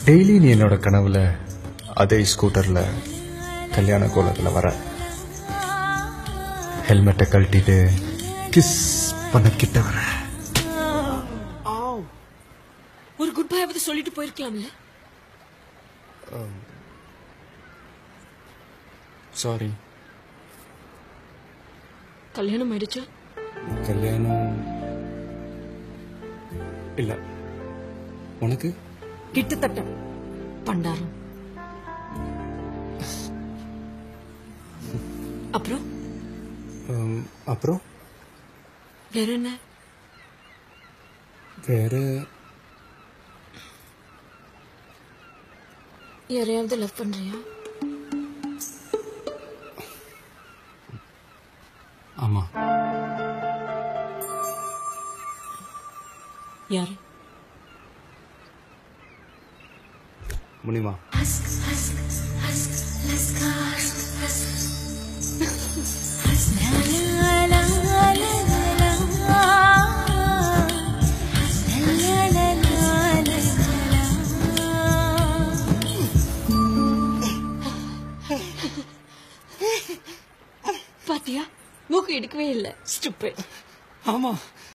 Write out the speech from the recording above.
Daily நீ என்னோட கனவுல அதே ஸ்கூட்டர்ல கல்யாண கோலத்தில் வர, ஹெல்மெட்டை கழட்டிட்டு கிஸ் பண்ண கிட்ட வர. ஒரு குட் பை ஆவது சொல்லிட்டு போயிருக்கலாம்ல. சாரி. கல்யாணம் ஆயிடுச்சா? கல்யாணம் இல்ல. உனக்கு? கிட்டத்தட்ட பண்டாரம். அப்புறம் அப்புறம் வேற என்ன? வேற யாரையாவது லவ் பண்றியா? ஆமா. யாரு? முனிமா. பாத்தியா, மூக்கு எடுக்கவே இல்லை. ஸ்டூபிட். ஆமா,